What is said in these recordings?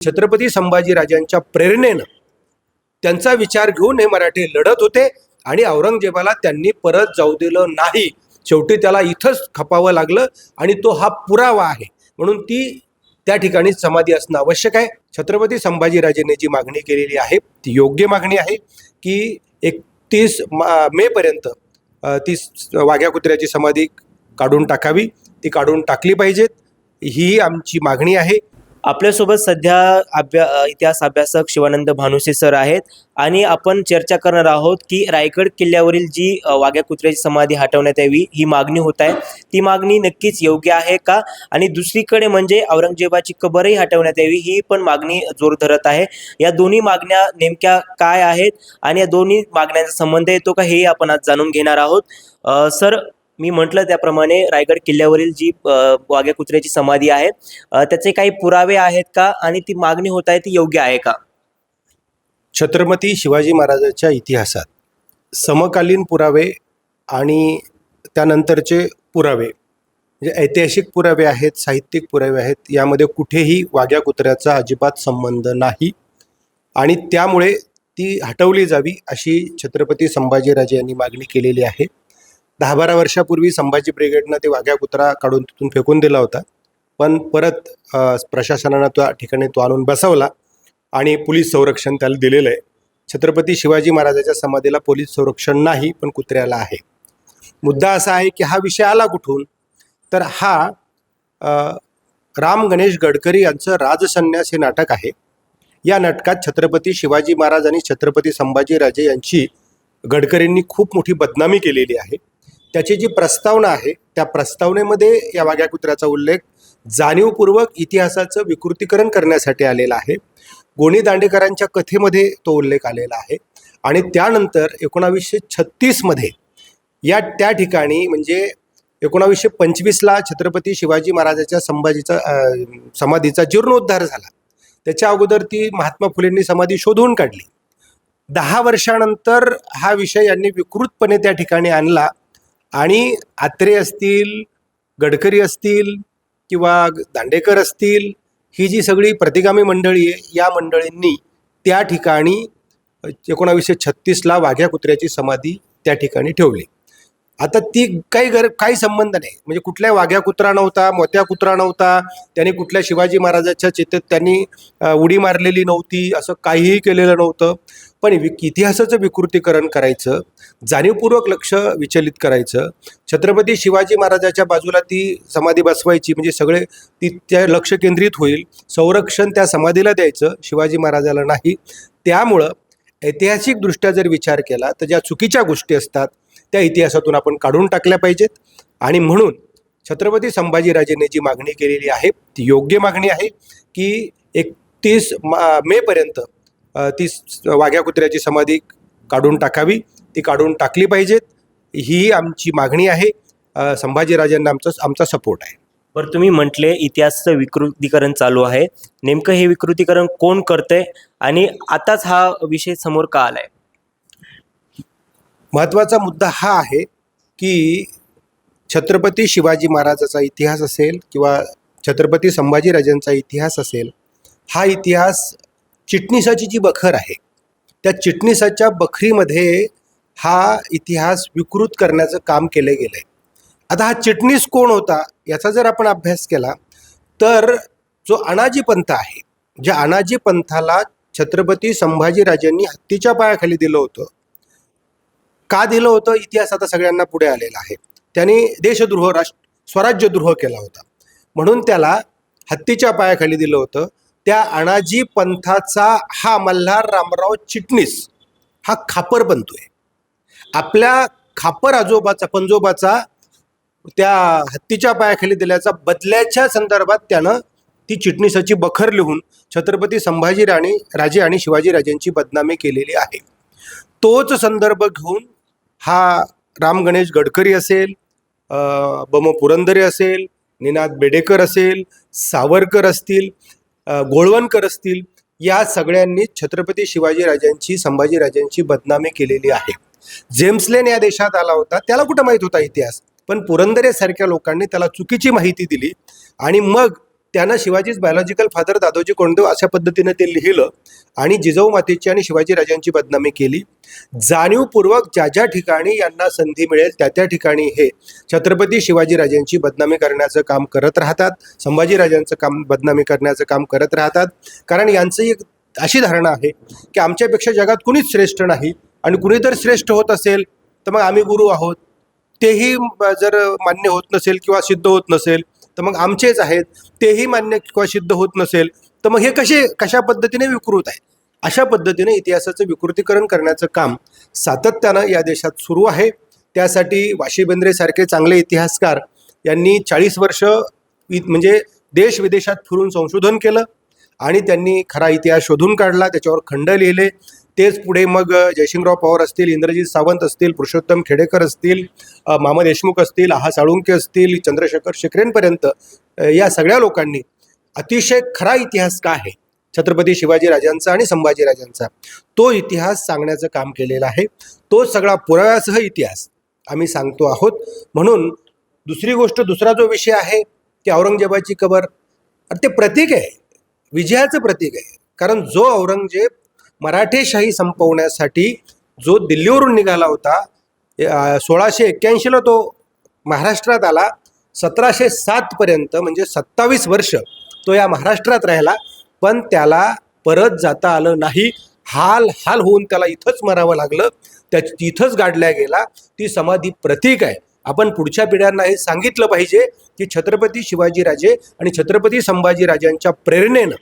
छत्रपती संभाजीराजांच्या प्रेरणेनं त्यांचा विचार घेऊन हे मराठे लढत होते आणि औरंगजेबाला त्यांनी परत जाऊ दिलं नाही. शेवटी त्याला इथंच खपावं लागलं आणि तो हा पुरावा आहे. म्हणून ती त्या ठिकाणी समाधी असणं आवश्यक आहे. छत्रपती संभाजीराजेंनी जी मागणी केलेली आहे ती योग्य मागणी आहे की 31 मे पर्यंत ती वाघ्या कुत्र्याची समाधी काढून टाकावी, ती काढून टाकली पाहिजेत, ही आमची मागणी आहे. आपल्यासोबत सध्या इतिहास अभ्यासक शिवानंद भानुसे सर आहेत आणि आपण चर्चा करणार आहोत की रायगड किल्ल्यावरील जी वाघ्या कुत्र्याची समाधी हटवण्यात यावी ही मागणी होत आहे, ती मागणी नक्कीच योग्य आहे का? आणि दुसरीकडे म्हणजे औरंगजेबाची कबरही हटवण्यात यावी ही पण मागणी जोर धरत आहे. या दोन्ही मागण्या नेमक्या काय आहेत आणि या दोन्ही मागण्यांचा संबंध येतो का हे आपण आज जाणून घेणार आहोत. सर, मी म्हटलं त्याप्रमाणे रायगड किल्ल्यावरील जी वाघ्या कुत्र्याची समाधी आहे त्याचे काही पुरावे आहेत का आणि ती मागणी होत आहे ती योग्य आहे का? छत्रपती शिवाजी महाराजांच्या इतिहासात समकालीन पुरावे आणि त्यानंतरचे पुरावे म्हणजे ऐतिहासिक पुरावे आहेत, साहित्यिक पुरावे आहेत, यामध्ये कुठेही वाघ्या कुत्र्याचा अजिबात संबंध नाही आणि त्यामुळे ती हटवली जावी अशी छत्रपती संभाजीराजे यांनी मागणी केलेली आहे. 10-12 वर्षापूर्वी संभाजी ब्रिगेडनं ते वाघ्या कुत्रा काढून तिथून फेकून दिला होता, पण परत प्रशासनानं त्या ठिकाणी तो आणून बसवला आणि पोलीस संरक्षण त्याला दिलेलं आहे. छत्रपती शिवाजी महाराजांच्या समाधीला पोलीस संरक्षण नाही, पण कुत्र्याला आहे. मुद्दा असा आहे की हा विषय आला कुठून, तर हा राम गणेश गडकरी यांचं राजसन्यास हे नाटक आहे. या नाटकात छत्रपती शिवाजी महाराज आणि छत्रपती संभाजीराजे यांची गडकरींनी खूप मोठी बदनामी केलेली आहे. त्याची जी प्रस्तावना आहे त्या प्रस्तावनेमध्ये या वाघ्या कुत्र्याचा उल्लेख जाणीवपूर्वक इतिहासाचं विकृतीकरण करण्यासाठी आलेला आहे. गोनी दांडेकरांच्या कथेमध्ये तो उल्लेख आलेला आहे आणि त्यानंतर 1936 या त्या ठिकाणी म्हणजे 1925ला छत्रपती शिवाजी महाराजाच्या समाधीचा जीर्णोद्धार झाला. त्याच्या अगोदर ती महात्मा फुलेंनी समाधी शोधून काढली. 10 वर्षानंतर हा विषय यांनी विकृतपणे त्या ठिकाणी आणला आणि आत्रे असतील, गडकरी असतील किंवा दांडेकर असतील, ही जी सगळी प्रतिगामी मंडळी आहे या मंडळींनी त्या ठिकाणी 1936ला वाघ्या कुत्र्याची समाधी त्या ठिकाणी ठेवली. आता ती काही संबंध नाही, म्हणजे कुठल्या वाघ्या कुत्रा नव्हता, मोत्या कुत्रा नव्हता, त्यांनी कुठल्या शिवाजी महाराजाच्या चितेत त्यांनी उडी मारलेली नव्हती, असं काहीही केलेलं नव्हतं. पण इतिहासाचं विकृतीकरण करायचं, जाणीवपूर्वक लक्ष विचलित करायचं, छत्रपती शिवाजी महाराजाच्या बाजूला ती समाधी बसवायची म्हणजे सगळे त्या लक्ष केंद्रित होईल, संरक्षण त्या समाधीला द्यायचं, शिवाजी महाराजाला नाही. त्यामुळं ऐतिहासिकदृष्ट्या जर विचार केला तर ज्या चुकीच्या गोष्टी असतात त्या इतिहासातून आपण काढून टाकल्या पाहिजेत आणि म्हणून छत्रपती संभाजीराजेंनी जी मागणी केलेली आहे ती योग्य मागणी आहे की 31 मे पर्यंत ती वाघ्या कुत्र्याची समाधी काढून टाकावी, ती काढून टाकली पाहिजेत, ही आमची मागणी आहे. संभाजीराजांना आमचा सपोर्ट आहे. बरं, तुम्ही म्हटले इतिहासाचं विकृतीकरण चालू आहे, नेमकं हे विकृतीकरण कोण करतंय आणि आताच हा विषय समोर का आलाय? महत्त्वाचा मुद्दा हा आहे की छत्रपती शिवाजी महाराजाचा इतिहास असेल किंवा छत्रपती संभाजीराजांचा इतिहास असेल, हा इतिहास चिटणीसाची जी बखर आहे त्या चिटणीसाच्या बखरीमध्ये हा इतिहास विकृत करण्याचं काम केलं गेलं आहे. आता हा चिटणीस कोण होता याचा जर आपण अभ्यास केला तर जो अनाजी पंथ आहे, ज्या अनाजी पंथाला छत्रपती संभाजीराजांनी हत्तीच्या पायाखाली दिलं होतं, का दिलं होतं इतिहास आता सगळ्यांना पुढे आलेला आहे. त्यांनी देशद्रोह, स्वराज्यद्रोह केला होता म्हणून त्याला हत्तीच्या पायाखाली दिलं होतं. त्या अनाजी पंथाचा हा मल्हार रामराव चिटणीस हा खापर बनतोय. आपल्या खापर पंजोबाचा त्या हत्तीच्या पायाखाली दिल्याचा बदल्याच्या संदर्भात त्यानं ती चिटणीसाची बखर लिहून छत्रपती संभाजीराजे आणि शिवाजीराजांची बदनामी केलेली आहे. तोच संदर्भ घेऊन हा राम गणेश गडकरी असेल, बम पुरंदरे असेल, निनाद बेडेकर असेल, सावरकर असतील, गोळवणकर असतील, या सगळ्यांनी छत्रपती शिवाजीराजांची संभाजीराजांची बदनामी केलेली आहे. जेम्स लेन या देशात आला होता, त्याला कुठं माहीत होता इतिहास, पण पुरंदरे सारख्या लोकांनी त्याला चुकीची माहिती दिली आणि मग त्यानं शिवाजीच बायोलॉजिकल फादर दादोजी कोंडदेव अशा पद्धतीने ते लिहिलं आणि जिजाऊ मातेची आणि शिवाजी राजांची बदनामी केली. जाणीवपूर्वक ज्या ज्या ठिकाणी यांना संधी मिळेल त्या त्या ठिकाणी हे छत्रपती शिवाजी राजांची बदनामी करण्याचं काम करत राहतात, संभाजीराजांचं काम बदनामी करण्याचं काम करत राहतात. कारण यांचं एक अशी धारणा आहे की आमच्यापेक्षा जगात कुणीच श्रेष्ठ नाही आणि कुणी जर श्रेष्ठ होत असेल तर मग आम्ही गुरु आहोत. तेही जर मान्य होत नसेल किंवा सिद्ध होत नसेल तर मग आमचेच आहेत, तेही मान्य किंवा सिद्ध होत नसेल तर मग हे कशा पद्धतीने विकृत आहे. अशा पद्धतीने इतिहासाचं विकृतीकरण करण्याचं काम सातत्यानं या देशात सुरू आहे. त्यासाठी वाशी बेंद्रेसारखे चांगले इतिहासकार यांनी 40 वर्ष म्हणजे देश विदेशात फिरून संशोधन केलं आणि त्यांनी खरा इतिहास शोधून काढला, त्याच्यावर खंड लिहिले. तेच पुढे मग जयसिंगराव पवार असतील, इंद्रजित सावंत असतील, पुरुषोत्तम खेडेकर असतील, मामा देशमुख असतील, आहा साळुंके असतील, चंद्रशेखर शेखरेंपर्यंत या सगळ्या लोकांनी अतिशय खरा इतिहास काय आहे छत्रपती शिवाजी राजांचा आणि संभाजी राजांचा तो इतिहास सांगण्याचं काम केलेलं आहे. तो सगळा पुराव्यासह इतिहास आम्ही सांगतो आहोत. म्हणून दुसरी गोष्ट, दुसरा जो विषय आहे की औरंगजेबाची कबर, ते प्रतीक आहे, विजयाचं प्रतीक आहे. कारण जो औरंगजेब मराठेशाही संपवण्यासाठी जो दिल्लीवरून निघाला होता, 1681ला तो महाराष्ट्रात आला, 1707 पर्यंत म्हणजे 27 वर्ष तो या महाराष्ट्रात राहिला, पण त्याला परत जाता आलं नाही. हाल होऊन त्याला इथंच मरावं लागलं, तिथंच गाडल्या गेला. ती समाधी प्रतीक आहे. आपण पुढच्या पिढ्यांना हे सांगितलं पाहिजे की छत्रपती शिवाजीराजे आणि छत्रपती संभाजीराजांच्या प्रेरणेनं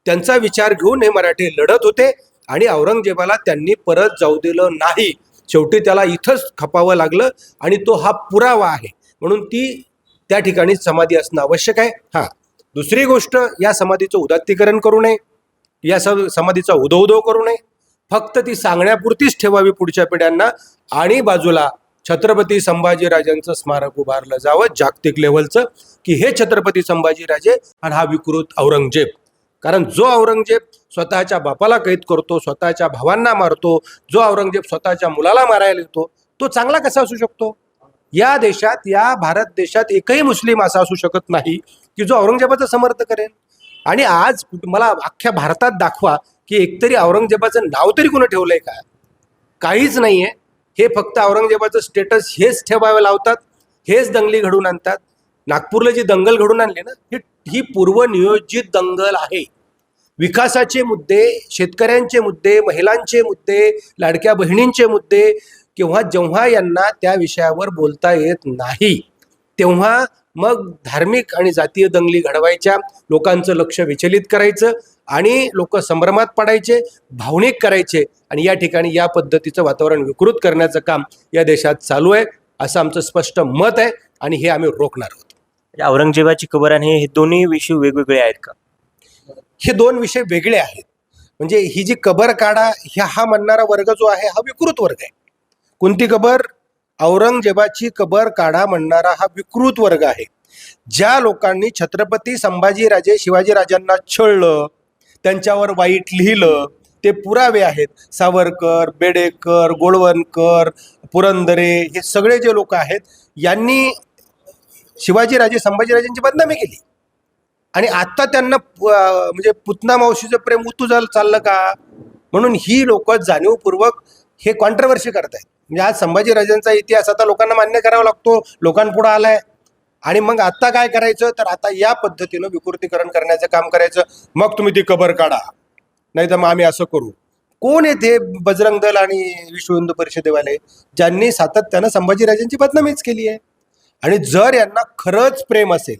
त्यांचा विचार घेऊन हे मराठे लढत होते आणि औरंगजेबाला त्यांनी परत जाऊ दिलं नाही. शेवटी त्याला इथंच खपावं लागलं आणि तो हा पुरावा आहे. म्हणून ती त्या ठिकाणी समाधी असणं आवश्यक आहे. दुसरी गोष्ट, या समाधीचं उदात्तीकरण करू नये, या समाधीचा उदो करू नये. फक्त ती सांगण्यापुरतीच ठेवावी पुढच्या पिढ्यांना आणि बाजूला छत्रपती संभाजीराजांचं स्मारक उभारलं जावं जागतिक लेव्हलचं, की हे छत्रपती संभाजीराजे आणि हा विकृत औरंगजेब. कारण जो औरंगजेब स्वतःच्या बापाला कैद करतो, स्वतःच्या भावांना मारतो, जो औरंगजेब स्वतःच्या मुलाला मारायला येतो, तो चांगला कसा असू शकतो. या देशात, या भारत देशात एकही मुस्लिम असा असू शकत नाही की जो औरंगजेबाचं समर्थन करेल. आणि आज मला अख्ख्या भारतात दाखवा की एकतरी औरंगजेबाचं नाव तरी कोणी ठेवलंय का? काहीच नाहीये. हे फक्त औरंगजेबाचं स्टेटस हेच ठेवावे लावतात, हेच दंगली घडून आणतात. नागपूरला जी दंगल घडून आणली ना, ही पूर्वनियोजित दंगल आहे. विकासाचे मुद्दे, शेतकऱ्यांचे मुद्दे, महिलांचे मुद्दे, लाडक्या बहिणींचे मुद्दे किंवा जेव्हा यांना त्या विषयावर बोलता येत नाही तेव्हा मग धार्मिक आणि जातीय दंगली घडवायच्या, लोकांचं लक्ष विचलित करायचं आणि लोक संभ्रमात पडायचे, भावनिक करायचे आणि या ठिकाणी या पद्धतीचं वातावरण विकृत करण्याचं काम या देशात चालू आहे, असं आमचं स्पष्ट मत आहे आणि हे आम्ही रोखणार आहोत. औरंगजेबाची कबर आणि हे दोन्ही विषय वेगवेगळे आहेत का? हे दोन विषय वेगळे आहेत. म्हणजे ही जी कबर काढा हा म्हणणारा वर्ग जो आहे हा विकृत वर्ग आहे. कोणती कबर? औरंगजेबाची कबर काढा म्हणणारा हा विकृत वर्ग आहे. ज्या लोकांनी छत्रपती संभाजीराजे शिवाजीराजांना छळलं, त्यांच्यावर वाईट लिहिलं, ते पुरावे आहेत. सावरकर, बेडेकर, गोळवणकर, पुरंदरे हे सगळे जे लोक आहेत यांनी शिवाजीराजे संभाजीराजांची बदनामी केली आणि आता त्यांना म्हणजे पुतना मावशीचं प्रेम उतू चाललं का म्हणून ही लोक जाणीवपूर्वक हे कॉन्ट्रोवर्सी करतायत. म्हणजे आज संभाजीराजांचा इतिहास आता लोकांना मान्य करावा लागतो, लोकांपुढे आलाय आणि मग आता काय करायचं तर आता या पद्धतीनं विकृतीकरण करण्याचं काम करायचं. मग तुम्ही ती कबर काढा, नाही तर मग आम्ही असं करू. कोण येते बजरंग दल आणि विश्व हिंदू परिषदेवाले ज्यांनी सातत्यानं संभाजीराजांची बदनामीच केली आहे. आणि जर यांना खरंच प्रेम असेल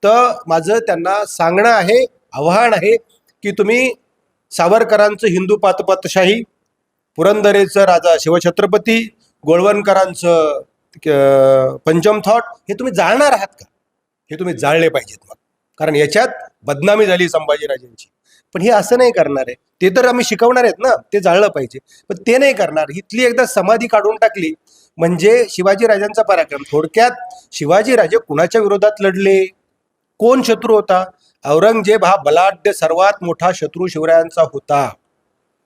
तर माझं त्यांना सांगणं आहे, आव्हान आहे की तुम्ही सावरकरांचं हिंदू पातपातशाही, पुरंदरेचं राजा शिवछत्रपती, गोळवणकरांचं पंचम थॉट हे तुम्ही जाळणार आहात का? हे तुम्ही जाळले पाहिजेत मग, कारण याच्यात बदनामी झाली संभाजीराजांची. पण हे असं नाही करणार आहे. ते तर आम्ही शिकवणार आहेत ना, ते जाळलं पाहिजे, पण ते नाही करणार. इथली एकदा समाधी काढून टाकली म्हणजे शिवाजीराजांचा पराक्रम. थोडक्यात शिवाजीराजे कुणाच्या विरोधात लढले, कोण शत्रू होता? औरंगजेब हा बलाढ्य सर्वात मोठा शत्रू शिवरायांचा होता,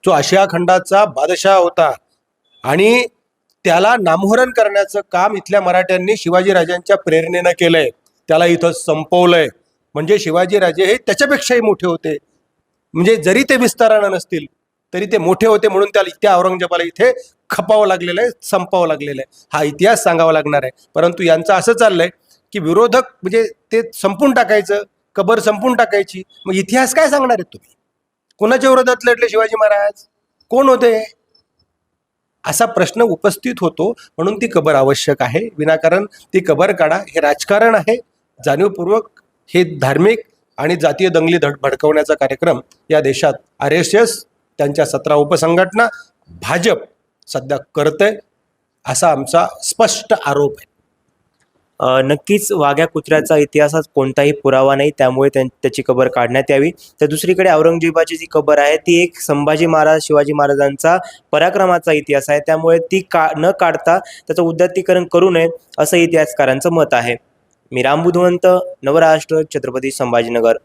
जो आशिया खंडाचा बादशाह होता आणि त्याला नामोहरण करण्याचं काम इथल्या मराठ्यांनी शिवाजीराजांच्या प्रेरणेनं केलंय. त्याला इथं संपवलंय. म्हणजे शिवाजीराजे हे त्याच्यापेक्षाही मोठे होते. म्हणजे जरी ते विस्तारानं नसतील तरी ते मोठे होते म्हणून त्या औरंगजेबाला इथे खपावं लागलेलं आहे, संपावं लागलेलं आहे. हा इतिहास सांगावा लागणार आहे. परंतु यांचं असं चाललंय की विरोधक म्हणजे ते संपून टाकायचं, कबर संपून टाकायची. मग इतिहास काय सांगणार आहेत तुम्ही? कोणाच्या विरोधात लढले शिवाजी महाराज? कोण होते? असा प्रश्न उपस्थित होतो. म्हणून ती कबर आवश्यक आहे. विनाकारण ती कबर काढा हे राजकारण आहे. जाणीवपूर्वक हे धार्मिक आणि जातीय दंगली भडकवण्याचा कार्यक्रम या देशात RSS, त्यांच्या 17 उपसंघटना, भाजप सध्या करतंय असा आमचा स्पष्ट आरोप आहे. नक्कीच वाघ्या कुत्र्याचा इतिहासात कोणताही पुरावा नाही, त्यामुळे त्याची कबर काढण्यात यावी. तर दुसरीकडे औरंगजेबाची जी कबर आहे ती एक संभाजी महाराज शिवाजी महाराजांचा पराक्रमाचा इतिहास आहे, त्यामुळे ती न काढता त्याचं उदात्तीकरण करू नये असं इतिहासकारांचं मत आहे. मी राम बुधवंत, नवराष्ट्र, छत्रपती संभाजीनगर.